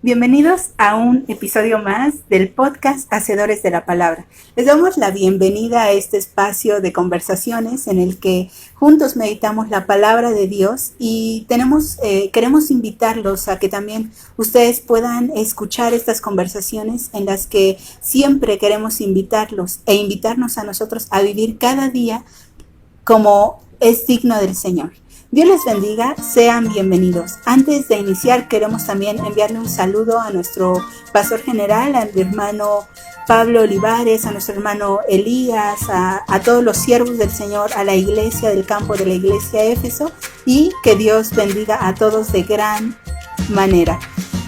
Bienvenidos a un episodio más del podcast Hacedores de la Palabra. Les damos la bienvenida a este espacio de conversaciones en el que juntos meditamos la palabra de Dios y queremos invitarlos a que también ustedes puedan escuchar estas conversaciones en las que siempre queremos invitarlos e invitarnos a nosotros a vivir cada día como es digno del Señor. Dios les bendiga, sean bienvenidos. Antes de iniciar, queremos también enviarle un saludo a nuestro pastor general, al hermano Pablo Olivares, a nuestro hermano Elías, a todos los siervos del Señor, a la iglesia del campo de la iglesia Éfeso, y que Dios bendiga a todos de gran manera.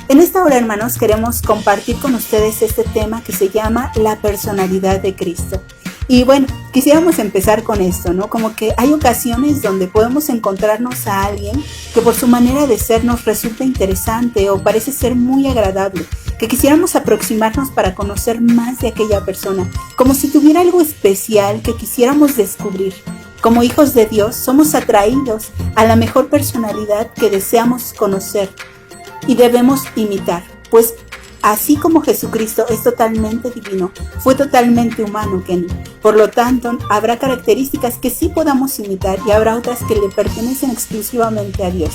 En esta hora, hermanos, queremos compartir con ustedes este tema que se llama la personalidad de Cristo. Y bueno, quisiéramos empezar con esto, ¿no? Como que hay ocasiones donde podemos encontrarnos a alguien que por su manera de ser nos resulta interesante o parece ser muy agradable, que quisiéramos aproximarnos para conocer más de aquella persona, como si tuviera algo especial que quisiéramos descubrir. Como hijos de Dios, somos atraídos a la mejor personalidad que deseamos conocer y debemos imitar, pues así como Jesucristo es totalmente divino, fue totalmente humano, Kenny. Por lo tanto, habrá características que sí podamos imitar y habrá otras que le pertenecen exclusivamente a Dios.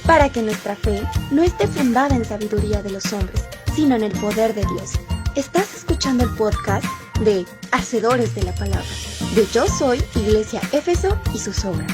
Para que nuestra fe no esté fundada en sabiduría de los hombres, sino en el poder de Dios. Estás escuchando el podcast de Hacedores de la Palabra, de Yo Soy Iglesia Éfeso y sus obras.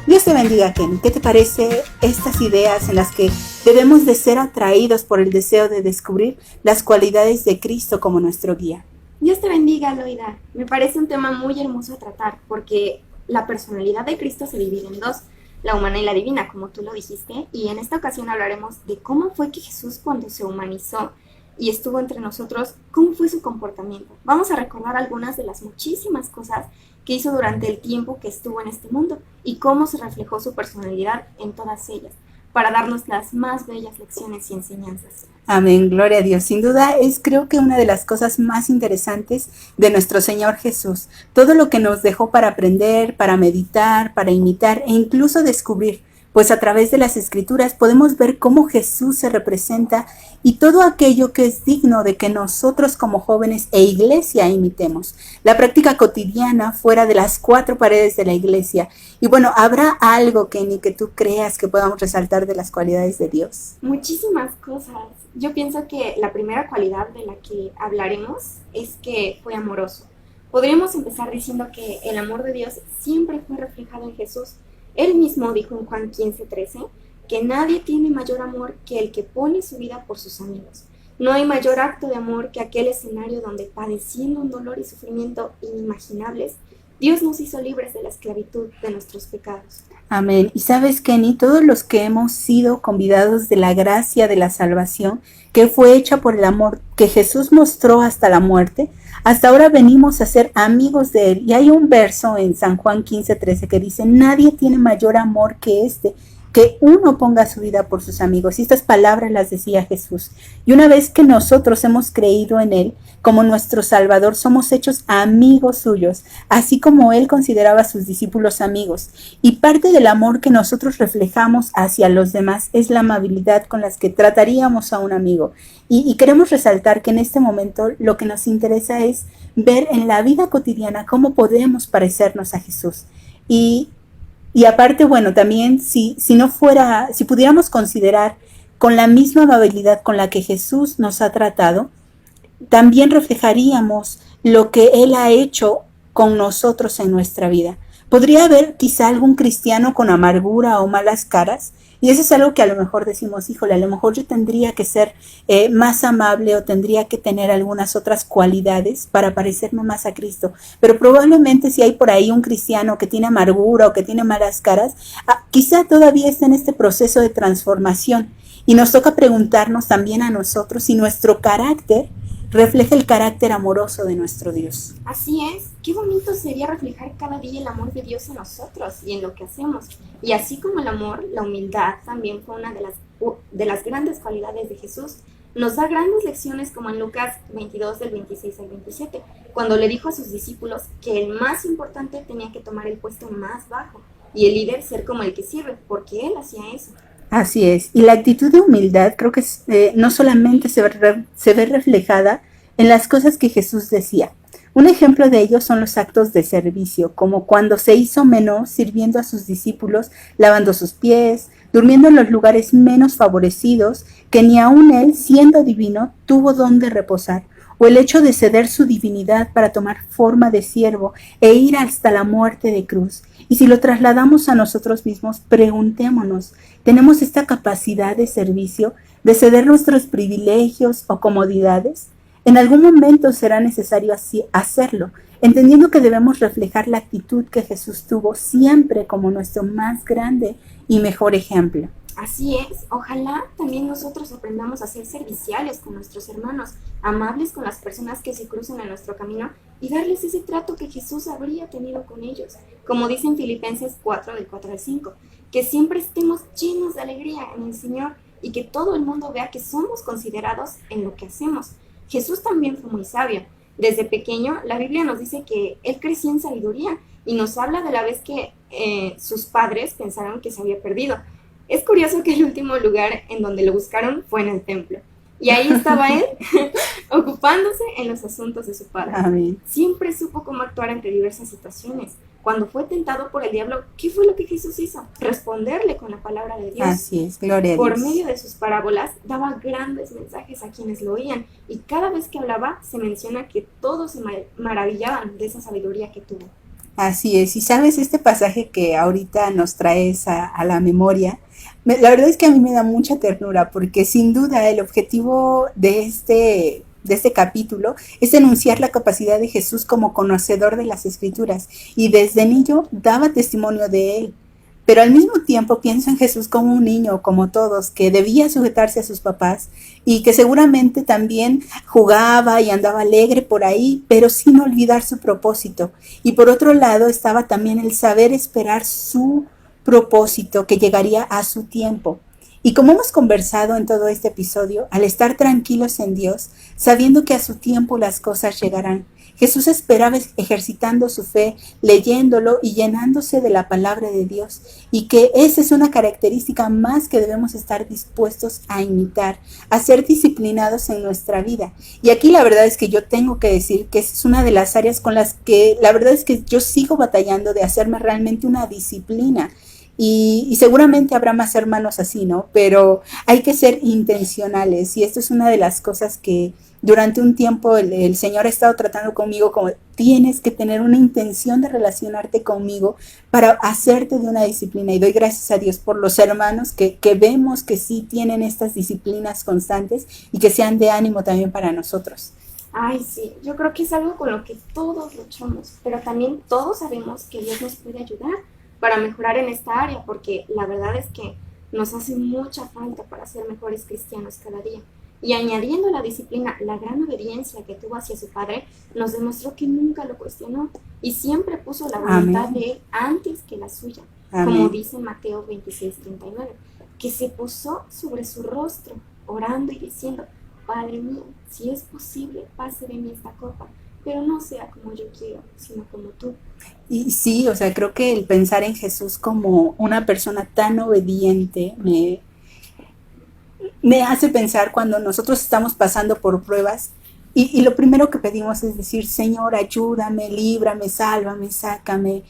Dios te bendiga, Kenny. ¿Qué te parece estas ideas en las que debemos de ser atraídos por el deseo de descubrir las cualidades de Cristo como nuestro guía? Dios te bendiga, Loida. Me parece un tema muy hermoso a tratar porque la personalidad de Cristo se divide en dos, la humana y la divina, como tú lo dijiste, y en esta ocasión hablaremos de cómo fue que Jesús, cuando se humanizó y estuvo entre nosotros, cómo fue su comportamiento. Vamos a recordar algunas de las muchísimas cosas que hizo durante el tiempo que estuvo en este mundo y cómo se reflejó su personalidad en todas ellas, para darnos las más bellas lecciones y enseñanzas. Amén, gloria a Dios. Sin duda es creo que una de las cosas más interesantes de nuestro Señor Jesús. Todo lo que nos dejó para aprender, para meditar, para imitar e incluso descubrir. Pues a través de las Escrituras podemos ver cómo Jesús se representa y todo aquello que es digno de que nosotros como jóvenes e iglesia imitemos. La práctica cotidiana fuera de las cuatro paredes de la iglesia. Y bueno, ¿habrá algo, Kenny, que tú creas que podamos resaltar de las cualidades de Dios? Muchísimas cosas. Yo pienso que la primera cualidad de la que hablaremos es que fue amoroso. Podríamos empezar diciendo que el amor de Dios siempre fue reflejado en Jesús. Él mismo dijo en Juan 15:13 que nadie tiene mayor amor que el que pone su vida por sus amigos. No hay mayor acto de amor que aquel escenario donde, padeciendo un dolor y sufrimiento inimaginables, Dios nos hizo libres de la esclavitud de nuestros pecados. Amén. Y sabes, Kenny, todos los que hemos sido convidados de la gracia de la salvación, que fue hecha por el amor que Jesús mostró hasta la muerte, hasta ahora venimos a ser amigos de Él. Y hay un verso en San Juan 15:13 que dice, nadie tiene mayor amor que este, que uno ponga su vida por sus amigos. Y estas palabras las decía Jesús. Y una vez que nosotros hemos creído en Él como nuestro Salvador, somos hechos amigos suyos, así como Él consideraba a sus discípulos amigos. Y parte del amor que nosotros reflejamos hacia los demás es la amabilidad con las que trataríamos a un amigo. Y queremos resaltar que en este momento lo que nos interesa es ver en la vida cotidiana cómo podemos parecernos a Jesús. Y aparte, bueno, también si pudiéramos considerar con la misma amabilidad con la que Jesús nos ha tratado, también reflejaríamos lo que Él ha hecho con nosotros en nuestra vida. Podría haber quizá algún cristiano con amargura o malas caras, y eso es algo que a lo mejor decimos, híjole, a lo mejor yo tendría que ser más amable o tendría que tener algunas otras cualidades para parecerme más a Cristo. Pero probablemente si hay por ahí un cristiano que tiene amargura o que tiene malas caras, quizá todavía está en este proceso de transformación. Y nos toca preguntarnos también a nosotros si nuestro carácter refleja el carácter amoroso de nuestro Dios. Así es, qué bonito sería reflejar cada día el amor de Dios en nosotros y en lo que hacemos. Y así como el amor, la humildad también fue una de las grandes cualidades de Jesús. Nos da grandes lecciones como en Lucas 22 del 26 al 27, cuando le dijo a sus discípulos que el más importante tenía que tomar el puesto más bajo y el líder ser como el que sirve, porque él hacía eso. Así es. Y la actitud de humildad creo que no solamente se ve reflejada en las cosas que Jesús decía. Un ejemplo de ello son los actos de servicio, como cuando se hizo menor sirviendo a sus discípulos, lavando sus pies, durmiendo en los lugares menos favorecidos, que ni aun él, siendo divino, tuvo dónde reposar, o el hecho de ceder su divinidad para tomar forma de siervo e ir hasta la muerte de cruz. Y si lo trasladamos a nosotros mismos, preguntémonos, ¿tenemos esta capacidad de servicio, de ceder nuestros privilegios o comodidades? En algún momento será necesario hacerlo, entendiendo que debemos reflejar la actitud que Jesús tuvo siempre como nuestro más grande y mejor ejemplo. Así es, ojalá también nosotros aprendamos a ser serviciales con nuestros hermanos, amables con las personas que se cruzan en nuestro camino y darles ese trato que Jesús habría tenido con ellos. Como dice en Filipenses 4, del 4 al 5, que siempre estemos llenos de alegría en el Señor y que todo el mundo vea que somos considerados en lo que hacemos. Jesús también fue muy sabio. Desde pequeño, la Biblia nos dice que él creció en sabiduría y nos habla de la vez que sus padres pensaron que se había perdido. Es curioso que el último lugar en donde lo buscaron fue en el templo. Y ahí estaba él, ocupándose en los asuntos de su padre. Amén. Siempre supo cómo actuar ante diversas situaciones. Cuando fue tentado por el diablo, ¿qué fue lo que Jesús hizo? Responderle con la palabra de Dios. Así es, gloria a Dios. Por medio de sus parábolas, daba grandes mensajes a quienes lo oían. Y cada vez que hablaba, se menciona que todos se maravillaban de esa sabiduría que tuvo. Así es, y sabes, este pasaje que ahorita nos traes a la memoria, la verdad es que a mí me da mucha ternura, porque sin duda el objetivo de este capítulo es enunciar la capacidad de Jesús como conocedor de las Escrituras, y desde niño daba testimonio de él. Pero al mismo tiempo pienso en Jesús como un niño, como todos, que debía sujetarse a sus papás y que seguramente también jugaba y andaba alegre por ahí, pero sin olvidar su propósito. Y por otro lado estaba también el saber esperar su propósito que llegaría a su tiempo. Y como hemos conversado en todo este episodio, al estar tranquilos en Dios, sabiendo que a su tiempo las cosas llegarán, Jesús esperaba ejercitando su fe, leyéndolo y llenándose de la palabra de Dios, y que esa es una característica más que debemos estar dispuestos a imitar, a ser disciplinados en nuestra vida. Y aquí la verdad es que yo tengo que decir que esa es una de las áreas con las que la verdad es que yo sigo batallando de hacerme realmente una disciplina. Y seguramente habrá más hermanos así, ¿no? Pero hay que ser intencionales, y esto es una de las cosas que durante un tiempo el Señor ha estado tratando conmigo, como tienes que tener una intención de relacionarte conmigo para hacerte de una disciplina. Y doy gracias a Dios por los hermanos que vemos que sí tienen estas disciplinas constantes y que sean de ánimo también para nosotros. Ay, sí, yo creo que es algo con lo que todos luchamos, pero también todos sabemos que Dios nos puede ayudar para mejorar en esta área, porque la verdad es que nos hace mucha falta para ser mejores cristianos cada día. Y añadiendo a la disciplina la gran obediencia que tuvo hacia su padre, nos demostró que nunca lo cuestionó y siempre puso la voluntad de él antes que la suya. Amén. Como dice en Mateo 26:39, que se posó sobre su rostro, orando y diciendo: Padre mío, si es posible, pase de mí esta copa, pero no sea como yo quiero, sino como tú. Y sí, o sea, creo que el pensar en Jesús como una persona tan obediente me hace pensar cuando nosotros estamos pasando por pruebas y lo primero que pedimos es decir: Señor, ayúdame, líbrame, sálvame, sácame.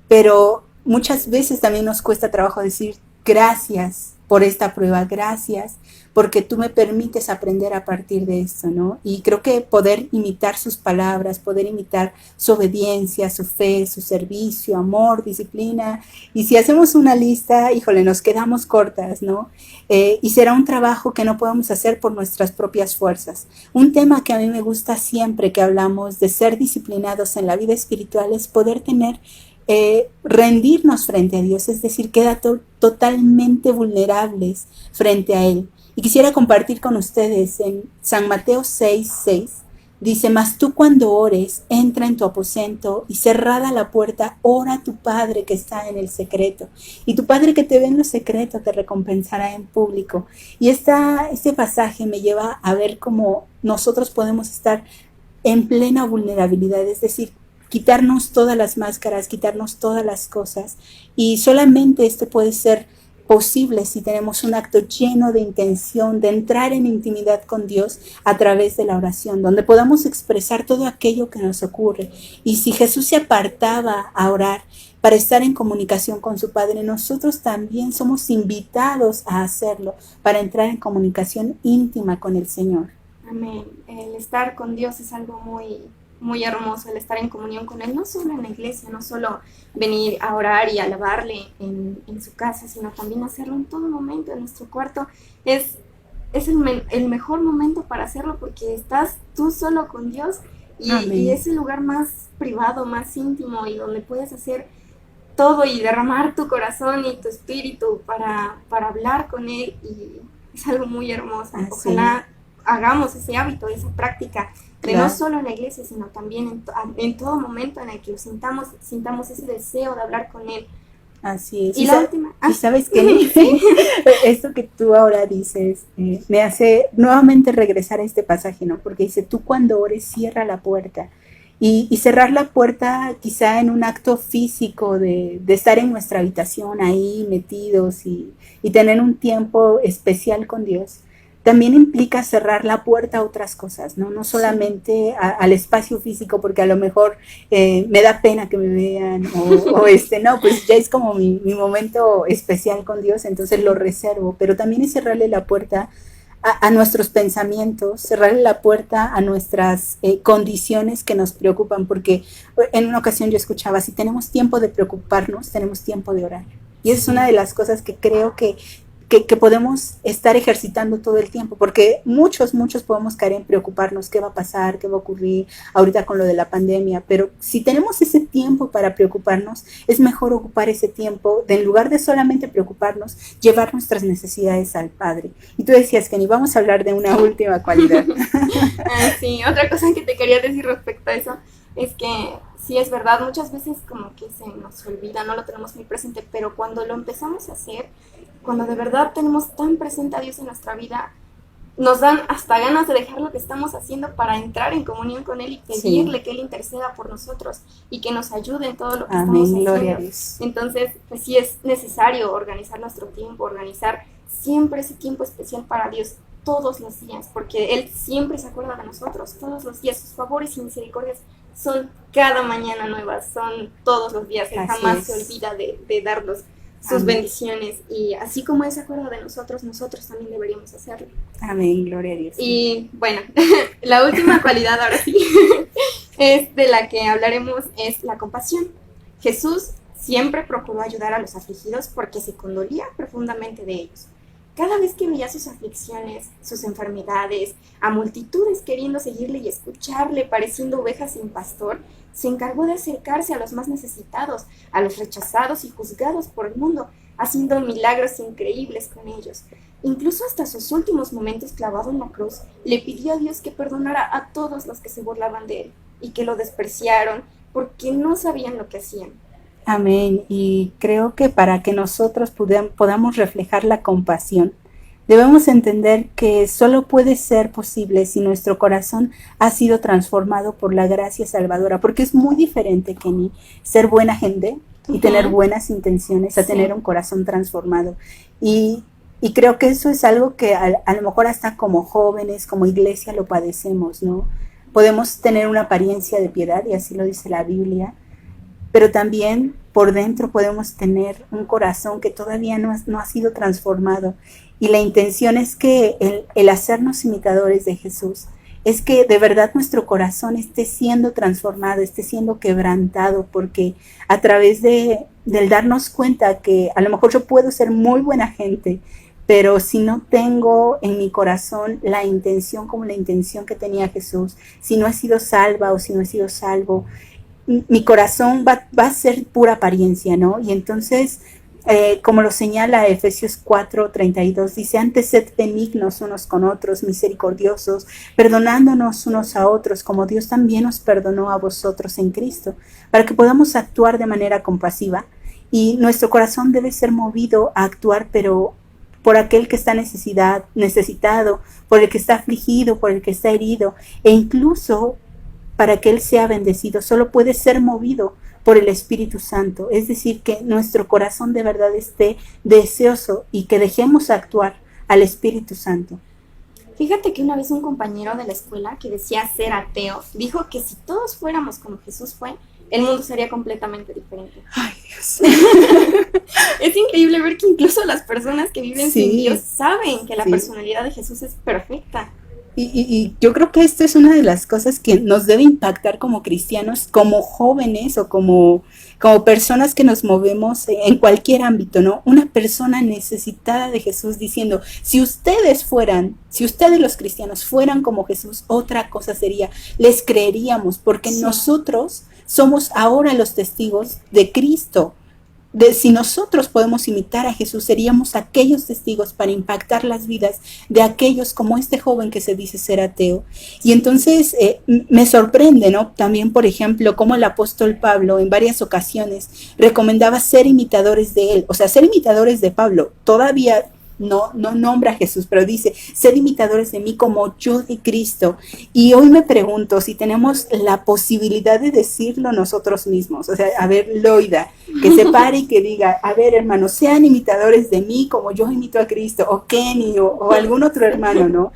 Pero muchas veces también nos cuesta trabajo decir: gracias por esta prueba, gracias porque tú me permites aprender a partir de esto, ¿no? Y creo que poder imitar sus palabras, poder imitar su obediencia, su fe, su servicio, amor, disciplina, y si hacemos una lista, híjole, nos quedamos cortas, ¿no? Y será un trabajo que no podemos hacer por nuestras propias fuerzas. Un tema que a mí me gusta siempre que hablamos de ser disciplinados en la vida espiritual es poder tener rendirnos frente a Dios, es decir, quedar totalmente vulnerables frente a Él. Y quisiera compartir con ustedes en San Mateo 6:6, dice: mas tú cuando ores, entra en tu aposento y cerrada la puerta, ora a tu Padre que está en el secreto, y tu Padre que te ve en lo secreto te recompensará en público. Y este pasaje me lleva a ver cómo nosotros podemos estar en plena vulnerabilidad, es decir, quitarnos todas las máscaras, quitarnos todas las cosas, y solamente esto puede ser posible si tenemos un acto lleno de intención, de entrar en intimidad con Dios a través de la oración, donde podamos expresar todo aquello que nos ocurre. Y si Jesús se apartaba a orar para estar en comunicación con su Padre, nosotros también somos invitados a hacerlo, para entrar en comunicación íntima con el Señor. Amén. El estar con Dios es algo muy hermoso, el estar en comunión con Él, no solo en la iglesia, no solo venir a orar y alabarle en su casa, sino también hacerlo en todo momento, en nuestro cuarto. Es el mejor momento para hacerlo porque estás tú solo con Dios y es el lugar más privado, más íntimo y donde puedes hacer todo y derramar tu corazón y tu espíritu para hablar con Él, y es algo muy hermoso. Ojalá hagamos ese hábito, esa práctica, de no solo en la iglesia, sino también en todo momento en el que sintamos ese deseo de hablar con Él. Así es. Y la última. ¿Y sabes qué? Esto que tú ahora dices me hace nuevamente regresar a este pasaje, ¿no? Porque dice, tú cuando ores cierra la puerta. Y cerrar la puerta quizá en un acto físico de estar en nuestra habitación ahí metidos y tener un tiempo especial con Dios, también implica cerrar la puerta a otras cosas, ¿no? No solamente al espacio físico, porque a lo mejor me da pena que me vean, no, pues ya es como mi momento especial con Dios, entonces lo reservo, pero también es cerrarle la puerta a nuestros pensamientos, cerrarle la puerta a nuestras condiciones que nos preocupan, porque en una ocasión yo escuchaba, si tenemos tiempo de preocuparnos, tenemos tiempo de orar. Y esa es una de las cosas que creo que podemos estar ejercitando todo el tiempo, porque muchos podemos caer en preocuparnos, qué va a pasar, qué va a ocurrir ahorita con lo de la pandemia, pero si tenemos ese tiempo para preocuparnos, es mejor ocupar ese tiempo, en lugar de solamente preocuparnos, llevar nuestras necesidades al Padre. Y tú decías que ni vamos a hablar de una última cualidad. Sí, otra cosa que te quería decir respecto a eso, es que sí es verdad, muchas veces como que se nos olvida, no lo tenemos muy presente, pero cuando lo empezamos a hacer, cuando de verdad tenemos tan presente a Dios en nuestra vida, nos dan hasta ganas de dejar lo que estamos haciendo para entrar en comunión con Él y pedirle que Él interceda por nosotros y que nos ayude en todo lo que estamos haciendo. Gloria a Dios. Entonces, pues sí es necesario organizar nuestro tiempo, organizar siempre ese tiempo especial para Dios todos los días, porque Él siempre se acuerda de nosotros, todos los días. Sus favores y misericordias son cada mañana nuevas, son todos los días. Él jamás se olvida de darnos sus bendiciones, y así como Él se acuerda de nosotros, nosotros también deberíamos hacerlo. Amén, gloria a Dios. Y bueno, la última cualidad ahora sí es de la que hablaremos, es la compasión. Jesús siempre procuró ayudar a los afligidos porque se condolía profundamente de ellos. Cada vez que veía sus aflicciones, sus enfermedades, a multitudes queriendo seguirle y escucharle, pareciendo ovejas sin pastor, se encargó de acercarse a los más necesitados, a los rechazados y juzgados por el mundo, haciendo milagros increíbles con ellos. Incluso hasta sus últimos momentos clavado en la cruz, le pidió a Dios que perdonara a todos los que se burlaban de Él y que lo despreciaron porque no sabían lo que hacían. Amén. Y creo que para que nosotros podamos reflejar la compasión, debemos entender que solo puede ser posible si nuestro corazón ha sido transformado por la gracia salvadora, porque es muy diferente, Kenny, ser buena gente y tener buenas intenciones a tener un corazón transformado. Y creo que eso es algo que a lo mejor hasta como jóvenes, como iglesia lo padecemos, ¿no? Podemos tener una apariencia de piedad, y así lo dice la Biblia, pero también por dentro podemos tener un corazón que todavía no ha sido transformado. Y la intención es que el hacernos imitadores de Jesús, es que de verdad nuestro corazón esté siendo transformado, esté siendo quebrantado, porque a través del darnos cuenta que a lo mejor yo puedo ser muy buena gente, pero si no tengo en mi corazón la intención como la intención que tenía Jesús, si no he sido salva o si no he sido salvo, mi corazón va a ser pura apariencia, ¿no? Y entonces, como lo señala Efesios 4:32, dice, antes sed benignos unos con otros, misericordiosos, perdonándonos unos a otros, como Dios también os perdonó a vosotros en Cristo, para que podamos actuar de manera compasiva. Y nuestro corazón debe ser movido a actuar, pero por aquel que está necesitado, por el que está afligido, por el que está herido, e incluso para que Él sea bendecido. Solo puede ser movido por el Espíritu Santo. Es decir, que nuestro corazón de verdad esté deseoso y que dejemos actuar al Espíritu Santo. Fíjate que una vez un compañero de la escuela que decía ser ateo dijo que si todos fuéramos como Jesús fue, el mundo sería completamente diferente. Ay, Dios. Es increíble ver que incluso las personas que viven Sí, sin Dios saben que la sí. personalidad de Jesús es perfecta. Y yo creo que esto es una de las cosas que nos debe impactar como cristianos, como jóvenes o como personas que nos movemos en cualquier ámbito, ¿no? Una persona necesitada de Jesús diciendo, si ustedes los cristianos fueran como Jesús, otra cosa sería, les creeríamos, porque Sí. nosotros somos ahora los testigos de Cristo. Si nosotros podemos imitar a Jesús, seríamos aquellos testigos para impactar las vidas de aquellos como este joven que se dice ser ateo. Y entonces me sorprende, ¿no? También, por ejemplo, cómo el apóstol Pablo en varias ocasiones recomendaba ser imitadores de él, o sea, ser imitadores de Pablo. Todavía no nombra a Jesús, pero dice, sed imitadores de mí como yo de Cristo. Y hoy me pregunto si tenemos la posibilidad de decirlo nosotros mismos. O sea, a ver, Loida, que se pare y que diga, a ver, hermanos, sean imitadores de mí como yo imito a Cristo, o Kenny, o algún otro hermano, ¿no?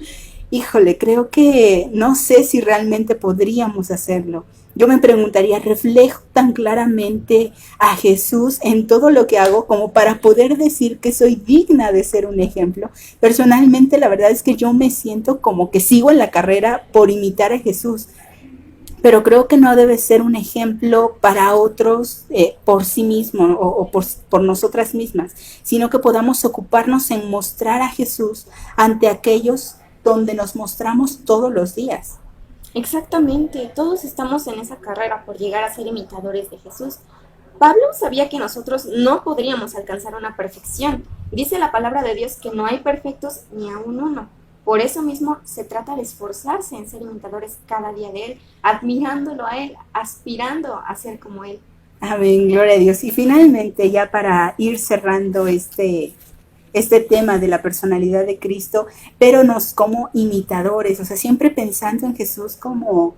Híjole, creo que no sé si realmente podríamos hacerlo. Yo me preguntaría, ¿reflejo tan claramente a Jesús en todo lo que hago como para poder decir que soy digna de ser un ejemplo? Personalmente, la verdad es que yo me siento como que sigo en la carrera por imitar a Jesús, pero creo que no debe ser un ejemplo para otros por sí mismo o por nosotras mismas, sino que podamos ocuparnos en mostrar a Jesús ante aquellos donde nos mostramos todos los días. Exactamente, todos estamos en esa carrera por llegar a ser imitadores de Jesús. Pablo sabía que nosotros no podríamos alcanzar una perfección. Dice la palabra de Dios que no hay perfectos ni aun uno. Por eso mismo se trata de esforzarse en ser imitadores cada día de Él, admirándolo a Él, aspirando a ser como Él. Amén, gloria a Dios. Y finalmente, ya para ir cerrando este tema de la personalidad de Cristo, pero nos como imitadores, o sea, siempre pensando en Jesús como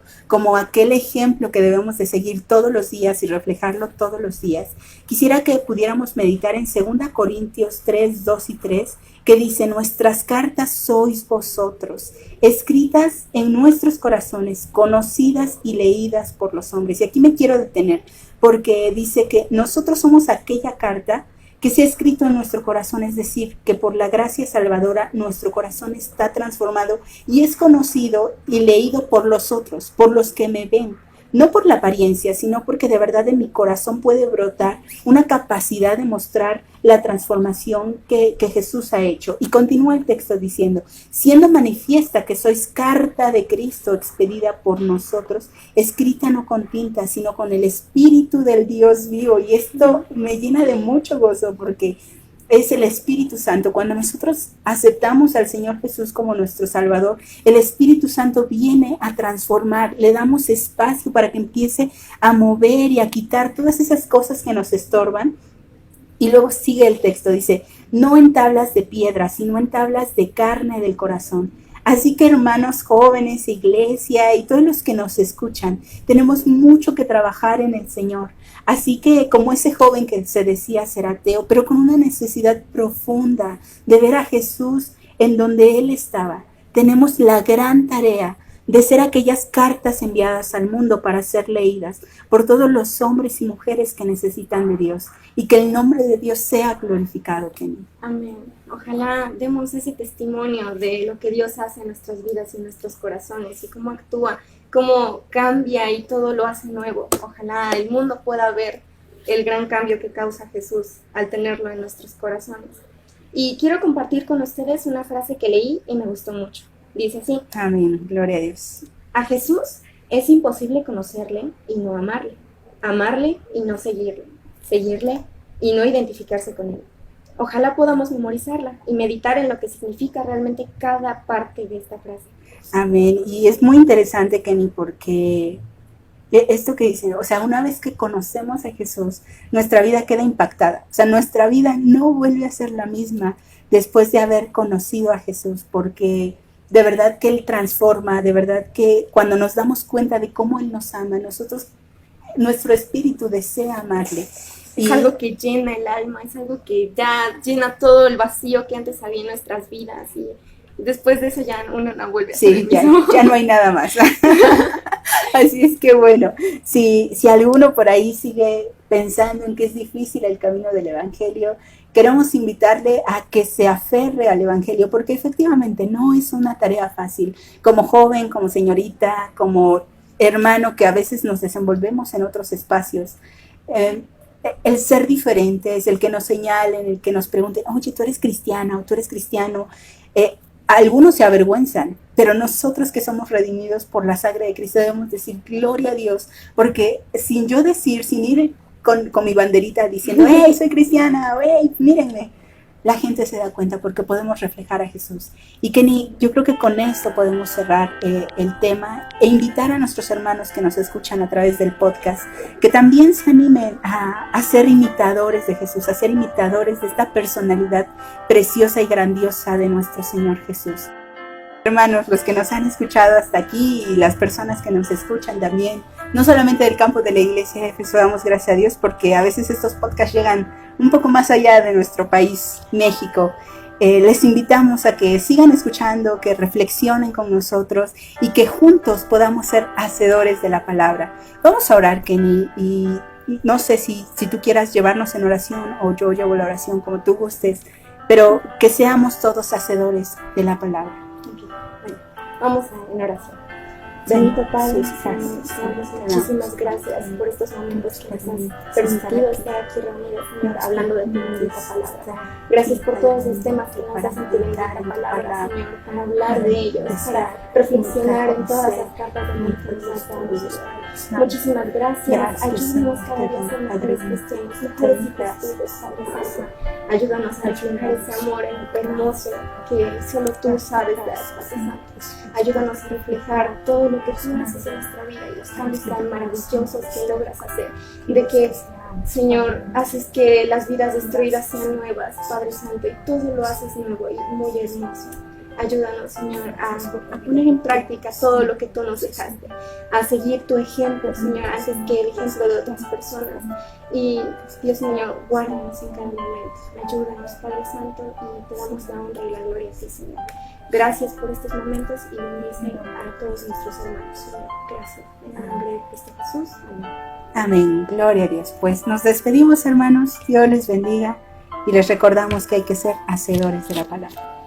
aquel ejemplo que debemos de seguir todos los días y reflejarlo todos los días. Quisiera que pudiéramos meditar en 2 Corintios 3, 2 y 3, que dice, nuestras cartas sois vosotros, escritas en nuestros corazones, conocidas y leídas por los hombres. Y aquí me quiero detener, porque dice que nosotros somos aquella carta que se ha escrito en nuestro corazón, es decir, que por la gracia salvadora nuestro corazón está transformado y es conocido y leído por los otros, por los que me ven, no por la apariencia, sino porque de verdad en mi corazón puede brotar una capacidad de mostrar la transformación que Jesús ha hecho. Y continúa el texto diciendo, siendo manifiesta que sois carta de Cristo expedida por nosotros, escrita no con tinta, sino con el Espíritu del Dios vivo. Y esto me llena de mucho gozo porque es el Espíritu Santo. Cuando nosotros aceptamos al Señor Jesús como nuestro Salvador, el Espíritu Santo viene a transformar, le damos espacio para que empiece a mover y a quitar todas esas cosas que nos estorban. Y luego sigue el texto, dice, no en tablas de piedra, sino en tablas de carne del corazón. Así que hermanos jóvenes, iglesia y todos los que nos escuchan, tenemos mucho que trabajar en el Señor. Así que como ese joven que se decía ser ateo, pero con una necesidad profunda de ver a Jesús en donde Él estaba, tenemos la gran tarea de ser aquellas cartas enviadas al mundo para ser leídas por todos los hombres y mujeres que necesitan de Dios y que el nombre de Dios sea glorificado, Kenny. Amén. Ojalá demos ese testimonio de lo que Dios hace en nuestras vidas y en nuestros corazones y cómo actúa, cómo cambia y todo lo hace nuevo. Ojalá el mundo pueda ver el gran cambio que causa Jesús al tenerlo en nuestros corazones. Y quiero compartir con ustedes una frase que leí y me gustó mucho. Dice así: Amén, gloria a Dios. a Jesús es imposible conocerle y no amarle, amarle y no seguirle, seguirle y no identificarse con él. Ojalá podamos memorizarla y meditar en lo que significa realmente cada parte de esta frase. Amén. Y es muy interesante, Kenny, porque esto que dice, o sea, una vez que conocemos a Jesús, nuestra vida queda impactada. O sea, nuestra vida no vuelve a ser la misma después de haber conocido a Jesús, porque de verdad que Él transforma, de verdad que cuando nos damos cuenta de cómo Él nos ama, nosotros nuestro espíritu desea amarle. Es algo que llena el alma, es algo que ya llena todo el vacío que antes había en nuestras vidas, y después de eso ya uno no vuelve a ser el mismo. Ya no hay nada más. Así es que bueno, si alguno por ahí sigue pensando en que es difícil el camino del Evangelio, queremos invitarle a que se aferre al Evangelio, porque efectivamente no es una tarea fácil. Como joven, como señorita, como hermano que a veces nos desenvolvemos en otros espacios, el ser diferente es el que nos señalen, el que nos pregunten, oye, tú eres cristiana o tú eres cristiano. Algunos se avergüenzan, pero nosotros que somos redimidos por la sangre de Cristo debemos decir gloria a Dios, porque sin yo decir, sin ir con mi banderita diciendo, hey, soy cristiana, hey, mírenme, la gente se da cuenta porque podemos reflejar a Jesús. Y Kenny, yo creo que con esto podemos cerrar el tema e invitar a nuestros hermanos que nos escuchan a través del podcast que también se animen a ser imitadores de Jesús, a ser imitadores de esta personalidad preciosa y grandiosa de nuestro Señor Jesús. Hermanos, los que nos han escuchado hasta aquí y las personas que nos escuchan también, no solamente del campo de la iglesia de Éfeso, damos gracias a Dios porque a veces estos podcasts llegan un poco más allá de nuestro país, México. Les invitamos a que sigan escuchando, que reflexionen con nosotros y que juntos podamos ser hacedores de la palabra. Vamos a orar, Kenny, y no sé si tú quieras llevarnos en oración o yo llevo la oración como tú gustes, pero que seamos todos hacedores de la palabra. Vamos en oración. Bendito Padre, muchísimas gracias por estos momentos que nos has permitido estar aquí reunidos, Señor, hablando de tu bendita palabra. Gracias por todos los temas que nos das en tu bendita palabra, Señor, para hablar de ellos, para reflexionar en todas las capas de nuestra vida. Muchísimas gracias. Ayúdanos cada día a ser mejores cristianos, mejores hijos, Padre Santo. Ayúdanos a reflejar ese amor hermoso que solo tú sabes dar, Padre Santo. Ayúdanos a reflejar todo lo que tú haces en nuestra vida y los cambios tan maravillosos que logras hacer. De que, Señor, haces que las vidas destruidas sean nuevas, Padre Santo, y todo lo haces nuevo y muy hermoso. Ayúdanos, Señor, a poner en práctica todo lo que tú nos dejaste, a seguir tu ejemplo, Señor, antes que el ejemplo de otras personas. Y, Dios mío, guárdanos en cada momento. Ayúdanos, Padre Santo, y te damos la honra y la gloria a ti, Señor. Gracias por estos momentos y bendice a todos nuestros hermanos, Señor. Gracias. En el nombre de Cristo Jesús. Amén. Amén. Gloria a Dios. Pues nos despedimos, hermanos. Dios les bendiga y les recordamos que hay que ser hacedores de la palabra.